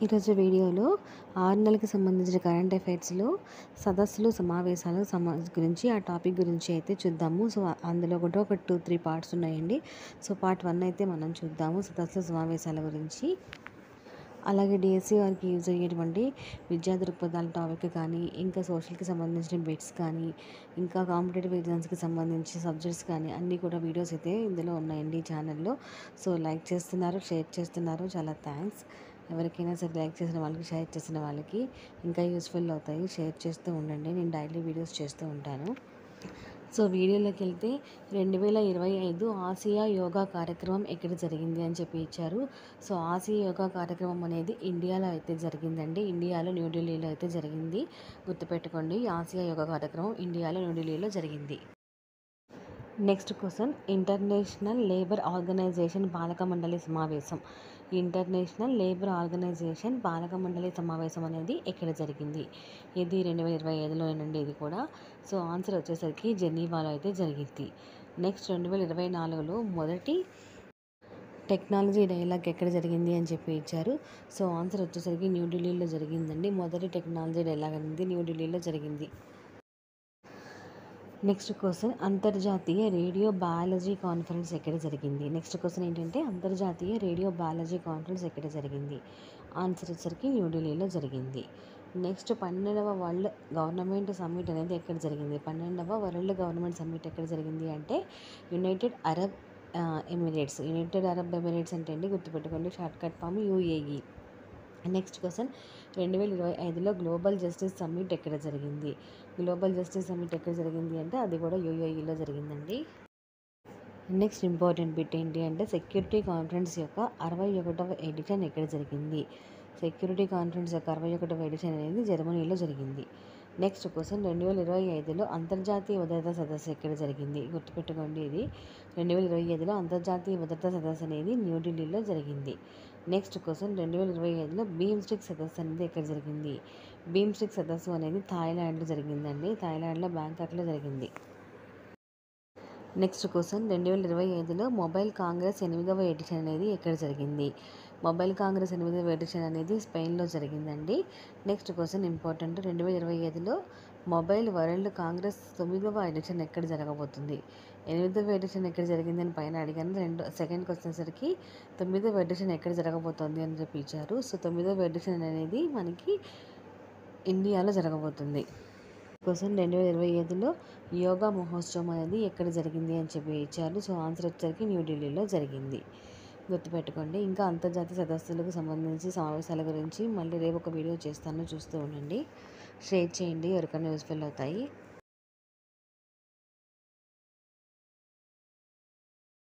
ఈరోజు వీడియోలో 6 నెలలకు సంబంధించిన కరెంట్ అఫైర్స్‌లో సదస్సులు, సమావేశాలు గురించి ఆ టాపిక్ గురించి అయితే చూద్దాము. సో, అందులో కూడా ఒక 2, 3 పార్ట్స్ ఉన్నాయండి. సో, పార్ట్ 1 అయితే మనం చూద్దాము సదస్సులు, సమావేశాల గురించి. అలాగే డిఎస్సి వారికి యూజ్ అయ్యేటువంటి విద్యా దృక్పథాల టాపిక్ కానీ, ఇంకా సోషల్‌కి సంబంధించిన బిట్స్ కానీ, ఇంకా కాంపిటేటివ్ ఎగ్జామ్స్‌కి సంబంధించి సబ్జెక్ట్స్ కానీ అన్నీ కూడా వీడియోస్ అయితే ఇందులో ఉన్నాయండి ఈ ఛానల్‌లో. సో, లైక్ చేస్తున్నారు, షేర్ చేస్తున్నారు, చాలా థ్యాంక్స్. ఎవరికైనా సరే లైక్ చేసిన వాళ్ళకి, షేర్ చేసిన వాళ్ళకి ఇంకా యూస్ఫుల్ అవుతాయి. షేర్ చేస్తూ ఉండండి. నేను డైలీ వీడియోస్ చేస్తూ ఉంటాను. సో, వీడియోలోకి వెళ్తే 2025 ఆసియా యోగా కార్యక్రమం ఎక్కడ జరిగింది అని చెప్పి ఇచ్చారు. సో, ఆసియా యోగా కార్యక్రమం అనేది ఇండియాలో అయితే జరిగిందండి. ఇండియాలో న్యూఢిల్లీలో అయితే జరిగింది. గుర్తుపెట్టుకోండి, ఆసియా యోగా కార్యక్రమం ఇండియాలో న్యూఢిల్లీలో జరిగింది. Next question, international labour organisation పాలక మండలి సమావేశం. ఇంటర్నేషనల్ లేబర్ ఆర్గనైజేషన్ పాలక మండలి సమావేశం అనేది ఎక్కడ జరిగింది? ఇది 2025లోనండి ఇది కూడా. సో, ఆన్సర్ వచ్చేసరికి జెనీవాలో అయితే జరిగింది. నెక్స్ట్ 2024లో మొదటి టెక్నాలజీ డైలాగ్ ఎక్కడ జరిగింది అని చెప్పి ఇచ్చారు. సో, ఆన్సర్ వచ్చేసరికి న్యూఢిల్లీలో జరిగిందండి. మొదటి టెక్నాలజీ డైలాగ్ అనేది న్యూఢిల్లీలో జరిగింది. నెక్స్ట్ క్వశ్చన్, అంతర్జాతీయ రేడియో బయాలజీ కాన్ఫరెన్స్ ఎక్కడ జరిగింది? నెక్స్ట్ క్వశ్చన్ ఏంటంటే అంతర్జాతీయ రేడియో బయాలజీ కాన్ఫరెన్స్ ఎక్కడ జరిగింది? ఆన్సర్ వచ్చేసరికి న్యూఢిల్లీలో జరిగింది. నెక్స్ట్ 12వ వరల్డ్ గవర్నమెంట్ సమ్మిట్ అనేది ఎక్కడ జరిగింది? 12వ వరల్డ్ గవర్నమెంట్ సమ్మిట్ ఎక్కడ జరిగింది అంటే United Arab Emirates. United Arab Emirates అంటే అండి గుర్తుపెట్టుకోండి, shortcut form UAE. Next question, 2025లో గ్లోబల్ జస్టిస్ సమ్మిట్ ఎక్కడ జరిగింది? గ్లోబల్ జస్టిస్ సమ్మిట్ ఎక్కడ జరిగింది అంటే అది కూడా యూఏఈలో జరిగిందండి. నెక్స్ట్ ఇంపార్టెంట్ బిట్ ఏంటి అంటే సెక్యూరిటీ కాన్ఫరెన్స్ యొక్క 61వ ఎడిషన్ ఎక్కడ జరిగింది? సెక్యూరిటీ కాన్ఫరెన్స్ యొక్క 61వ ఎడిషన్ అనేది జర్మనీలో జరిగింది. నెక్స్ట్ క్వశ్చన్, 2025లో అంతర్జాతీయ భద్రతా సదస్సు ఎక్కడ జరిగింది? గుర్తుపెట్టుకోండి, ఇది 2025లో అంతర్జాతీయ భద్రతా సదస్సు అనేది న్యూఢిల్లీలో జరిగింది. నెక్స్ట్ క్వశ్చన్, 2025లో బీమ్స్టిక్ సదస్సు అనేది ఎక్కడ జరిగింది? బీమ్స్టిక్ సదస్సు అనేది థాయిలాండ్లో జరిగిందండి. థాయిలాండ్లో బ్యాంకాక్లో జరిగింది. నెక్స్ట్ క్వశ్చన్, 2025లో మొబైల్ కాంగ్రెస్ 8వ ఎడిషన్ అనేది ఎక్కడ జరిగింది? మొబైల్ కాంగ్రెస్ 8వ ఎడిషన్ అనేది స్పెయిన్లో జరిగిందండి. నెక్స్ట్ క్వశ్చన్ ఇంపార్టెంట్, 2025లో మొబైల్ వరల్డ్ కాంగ్రెస్ 9వ ఎడిషన్ ఎక్కడ జరగబోతుంది? 8వ ఎడిషన్ ఎక్కడ జరిగిందని పైన అడిగాను. సెకండ్ క్వశ్చన్ సరికి 9వ ఎడిషన్ ఎక్కడ జరగబోతోంది అని చెప్పి ఇచ్చారు. సో, 9వ ఎడిషన్ అనేది మనకి ఇండియాలో జరగబోతుంది. క్వశ్చన్, 2025లో యోగా మహోత్సవం అనేది ఎక్కడ జరిగింది అని చెప్పి ఇచ్చారు. సో, ఆన్సర్ వచ్చేసరికి న్యూఢిల్లీలో జరిగింది. గుర్తుపెట్టుకోండి. ఇంకా అంతర్జాతీయ సదస్సులకు సంబంధించి సమావేశాల గురించి మళ్ళీ రేపు ఒక వీడియో చేస్తాను, చూస్తూ ఉండండి. షేర్ చేయండి, ఎవరికైనా యూస్ఫుల్ అవుతాయి.